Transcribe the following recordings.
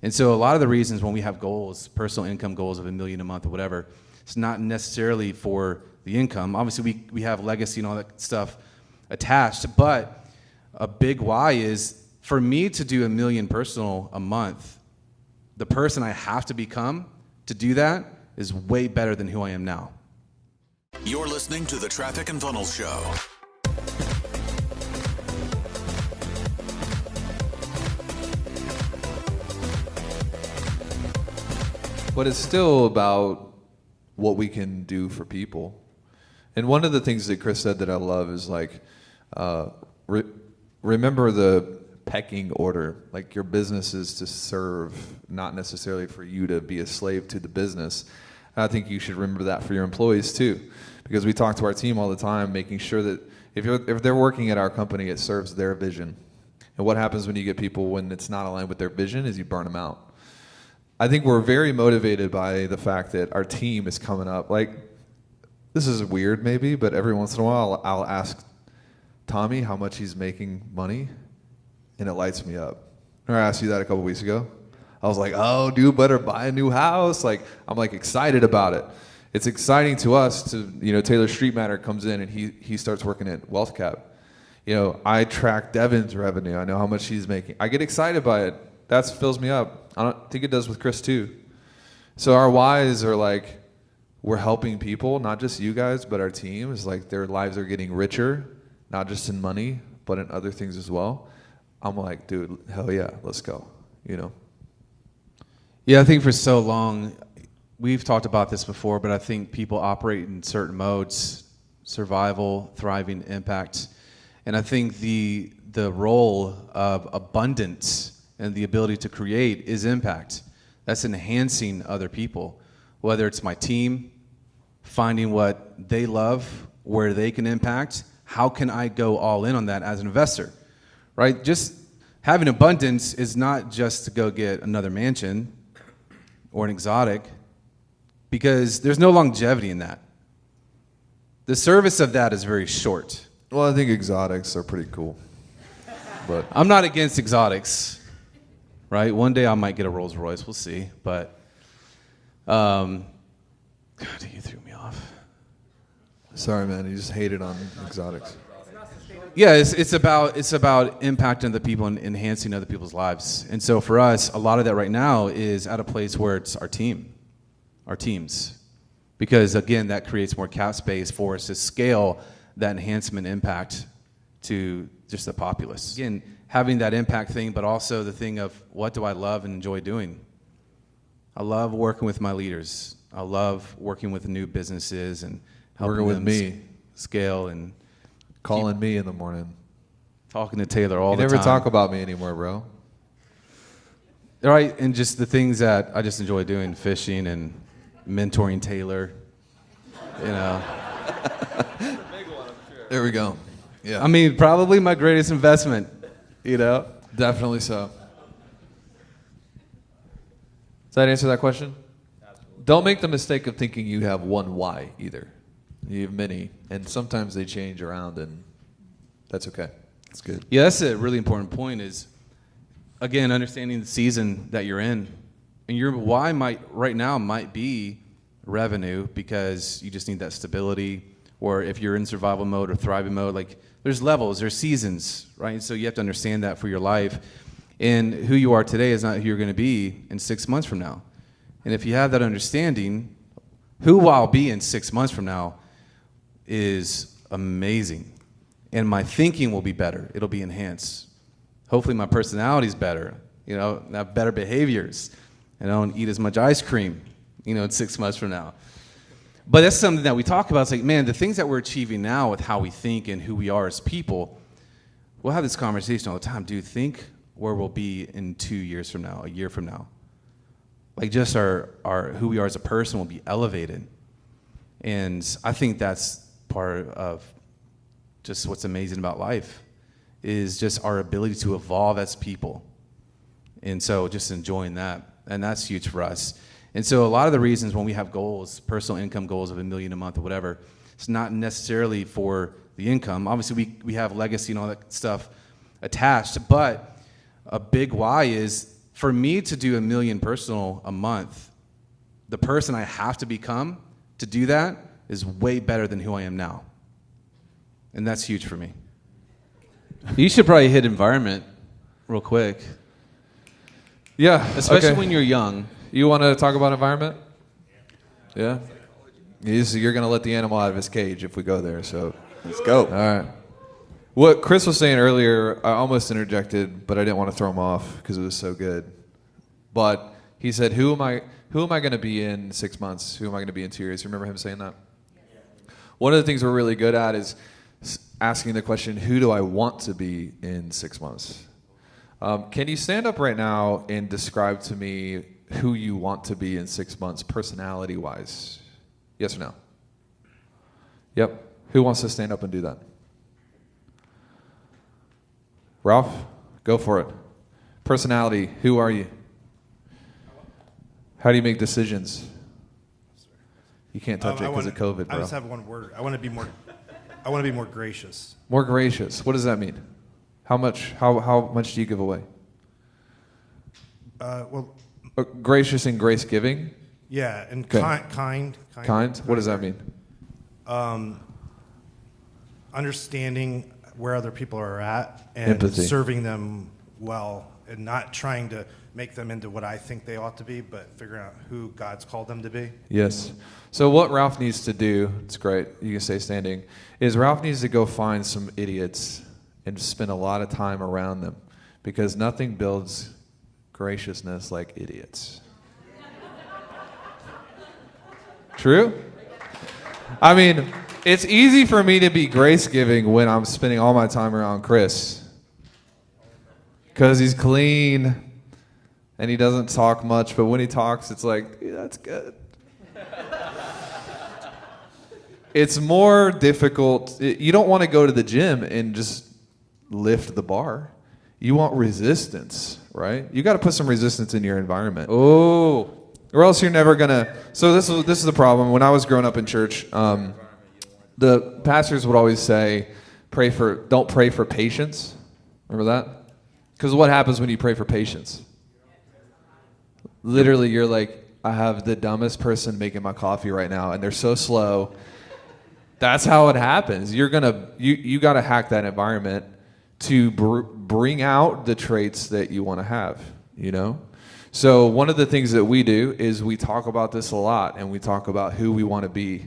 And so a lot of the reasons when we have goals, personal income goals of $1 million a month or whatever, it's not necessarily for the income. Obviously, we have legacy and all that stuff attached, but a big why is for me to do $1 million personal a month, the person I have to become to do that is way better than who I am now. You're listening to the Traffic and Funnels Show. But it's still about what we can do for people. And one of the things that Chris said that I love is like, remember the pecking order. Like your business is to serve, not necessarily for you to be a slave to the business. I think you should remember that for your employees too, because we talk to our team all the time, making sure that if they're working at our company, it serves their vision. And what happens when you get people when it's not aligned with their vision is you burn them out. I think we're very motivated by the fact that our team is coming up. Like, this is weird maybe, but every once in a while I'll ask Tommy how much he's making money, and it lights me up. Remember I asked you that a couple weeks ago? I was like, oh, dude, better buy a new house. Like, I'm like excited about it. It's exciting to us to, Taylor Street Matter comes in and he starts working at Wealth Cap. I track Devin's revenue. I know how much he's making. I get excited by it. That fills me up. I don't think it does with Chris too. So our whys are like, we're helping people, not just you guys, but our team is like their lives are getting richer, not just in money, but in other things as well. I'm like, dude, hell yeah, let's go, Yeah, I think for so long, we've talked about this before, but I think people operate in certain modes: survival, thriving, impact. And I think the role of abundance and the ability to create is impact. That's enhancing other people, whether it's my team, finding what they love, where they can impact. How can I go all in on that as an investor, right? Just having abundance is not just to go get another mansion or an exotic, because there's no longevity in that. The service of that is very short. Well, I think exotics are pretty cool. But I'm not against exotics, right? One day I might get a Rolls Royce, we'll see. But, God, you threw me off. Sorry, man, you just hated on exotics. Yeah, it's about impacting the people and enhancing other people's lives. And so for us, a lot of that right now is at a place where it's our teams. Because again, that creates more cap space for us to scale that enhancement impact to just the populace. Again, having that impact thing, but also the thing of what do I love and enjoy doing? I love working with my leaders. I love working with new businesses and helping working with me scale and calling me in the morning. Talking to Taylor all the time. You never talk about me anymore, bro. Right, and just the things that I just enjoy doing, fishing and mentoring Taylor, There we go. Yeah. I mean, probably my greatest investment, Definitely so. Does that answer that question? Absolutely. Don't make the mistake of thinking you have one why either. You have many, and sometimes they change around, and that's okay. It's good. Yeah, that's a really important point is, again, understanding the season that you're in. And your why right now might be revenue because you just need that stability, or if you're in survival mode or thriving mode, like there's levels, there's seasons, right? So you have to understand that for your life. And who you are today is not who you're going to be in 6 months from now. And if you have that understanding, who I'll be in 6 months from now is amazing. And my thinking will be better. It'll be enhanced. Hopefully my personality's better. I have better behaviors. And I don't eat as much ice cream, in 6 months from now. But that's something that we talk about. It's like, man, the things that we're achieving now with how we think and who we are as people, we'll have this conversation all the time. Do you think where we'll be in 2 years from now, a year from now? Like just our who we are as a person will be elevated. And I think that's part of just what's amazing about life is just our ability to evolve as people. And so just enjoying that. And that's huge for us. And so a lot of the reasons when we have goals, personal income goals of $1 million a month or whatever, it's not necessarily for the income. Obviously, we have legacy and all that stuff attached. But a big why is For me to do 1 million personal a month, the person I have to become to do that is way better than who I am now. And that's huge for me. You should probably hit environment real quick. Yeah. Especially okay. when you're young. You want to talk about environment? Yeah? You're going to let the animal out of his cage if we go there, so. Let's go. All right. What Chris was saying earlier, I almost interjected, but I didn't want to throw him off because it was so good. But he said, who am I going to be in 6 months? Who am I going to be in 2 years? You remember him saying that? One of the things we're really good at is asking the question, who do I want to be in 6 months? Can you stand up right now and describe to me who you want to be in 6 months, personality-wise? Yes or no? Yep. Who wants to stand up and do that? Ralph, go for it. Personality, who are you? How do you make decisions? You can't touch it because of COVID, bro. I just have one word. I want to be more gracious. More gracious. What does that mean? How much do you give away? Gracious and grace giving? Yeah, and Okay. kind. Kind? What does that mean? Understanding where other people are at and Empathy. serving them well, and not trying to make them into what I think they ought to be, but figuring out who God's called them to be. Yes. So what Ralph needs to do, it's great, you can stay standing, is Ralph needs to go find some idiots and spend a lot of time around them, because nothing builds graciousness like idiots. True? I mean, it's easy for me to be grace-giving when I'm spending all my time around Chris, because he's clean and he doesn't talk much, but when he talks, it's like, yeah, that's good. It's more difficult. You don't want to go to the gym and just lift the bar. You want resistance, right? You got to put some resistance in your environment. Oh. Or else you're never gonna. So this is the problem. When I was growing up in church, the pastors would always say, don't pray for patience. Remember that? Because what happens when you pray for patience? Literally, you're like, I have the dumbest person making my coffee right now, and they're so slow. That's how it happens. You gotta hack that environment to bring out the traits that you want to have. You know. So one of the things that we do is we talk about this a lot, and we talk about who we want to be.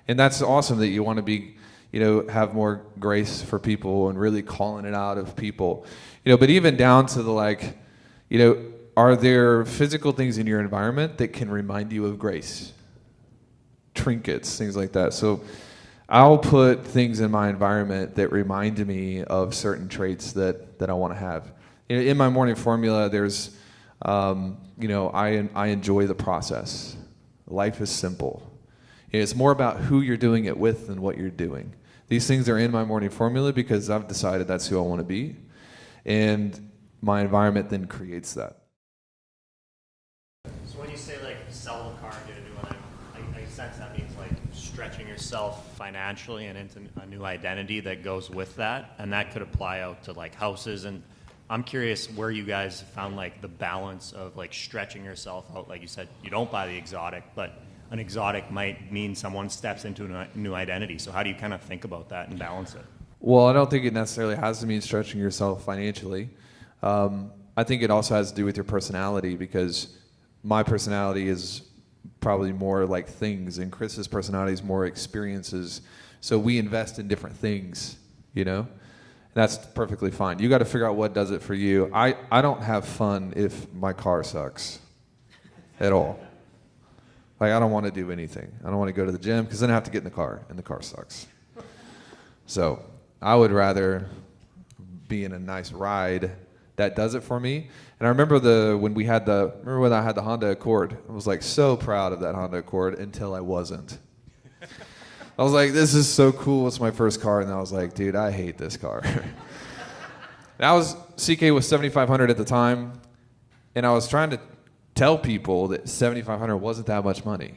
And that's awesome that you want to be, have more grace for people and really calling it out of people. But even down to the are there physical things in your environment that can remind you of grace? Trinkets, things like that. So I'll put things in my environment that remind me of certain traits that I want to have. In my morning formula, there's I enjoy the process. Life is simple. It's more about who you're doing it with than what you're doing. These things are in my morning formula because I've decided that's who I want to be. And my environment then creates that. So when you say sell the car and get a new one, I sense that means stretching yourself financially and into a new identity that goes with that. And that could apply out to houses. And I'm curious where you guys found the balance of stretching yourself out. Like you said, you don't buy the exotic, but an exotic might mean someone steps into a new identity. So how do you kind of think about that and balance it? Well, I don't think it necessarily has to mean stretching yourself financially. I think it also has to do with your personality, because my personality is probably more like things, and Chris's personality is more experiences. So we invest in different things, That's perfectly fine. You got to figure out what does it for you. I don't have fun if my car sucks at all. I don't want to do anything. I don't want to go to the gym because then I have to get in the car, and the car sucks. So I would rather be in a nice ride that does it for me. And I remember when I had the Honda Accord. I was so proud of that Honda Accord until I wasn't. I was like, this is so cool. It's my first car. And I was like, dude, I hate this car. CK was $7,500 at the time. And I was trying to tell people that $7,500 wasn't that much money.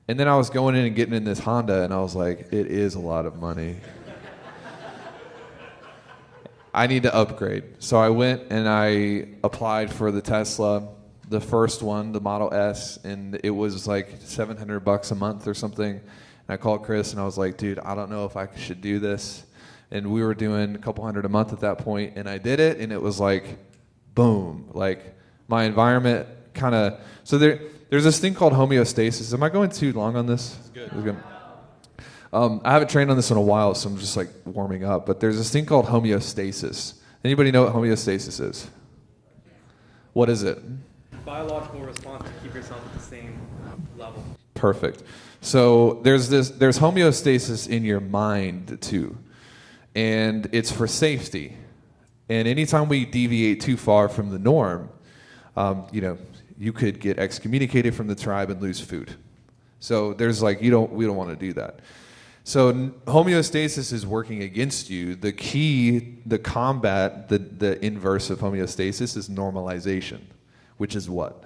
And then I was going in and getting in this Honda, and I was like, it is a lot of money. I need to upgrade. So I went and I applied for the Tesla, the first one, the Model S, and it was like $700 a month or something. And I called Chris and I was like, dude, I don't know if I should do this. And we were doing a couple hundred a month at that point, and I did it, and it was like, boom, like my environment kind of, so there's this thing called homeostasis. Am I going too long on this? It's good. I haven't trained on this in a while, so I'm just like warming up. But there's this thing called homeostasis. Anybody know what homeostasis is? What is it? Biological response to keep yourself at the same level. Perfect. So there's homeostasis in your mind too, and it's for safety. And anytime we deviate too far from the norm, you could get excommunicated from the tribe and lose food. So there's like we don't want to do that. So homeostasis is working against you. The key, the combat, the inverse of homeostasis is normalization, which is what?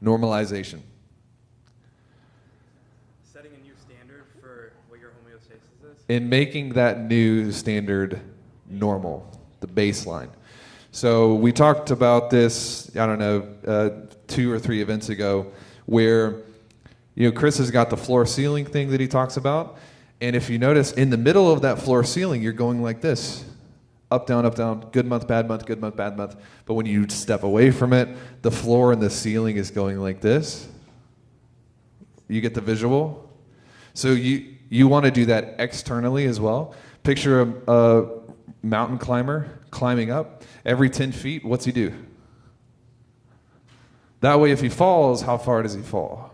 Normalization. Setting a new standard for what your homeostasis is. And making that new standard normal, the baseline. So we talked about this, 2 or 3 events ago, where Chris has got the floor ceiling thing that he talks about. And if you notice, in the middle of that floor ceiling, you're going like this. Up, down, good month, bad month, good month, bad month. But when you step away from it, the floor and the ceiling is going like this. You get the visual? So you want to do that externally as well. Picture a mountain climber climbing up. Every 10 feet, what's he do? That way, if he falls, how far does he fall?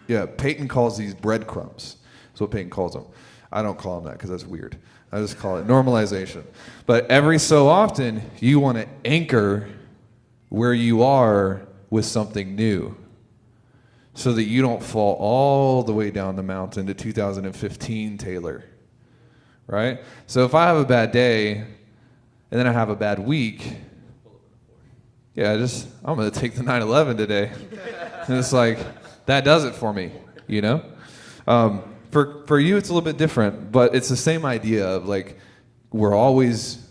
Yeah, Peyton calls these breadcrumbs. That's what Peyton calls them. I don't call them that because that's weird. I just call it normalization. But every so often, you want to anchor where you are with something new so that you don't fall all the way down the mountain to 2015 Taylor, right? So if I have a bad day and then I have a bad week, I'm going to take the 9/11 today. And it's like, that does it for me, For you, it's a little bit different, but it's the same idea of like we're always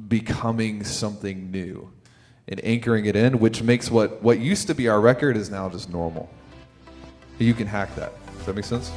becoming something new and anchoring it in, which makes what used to be our record is now just normal. You can hack that. Does that make sense?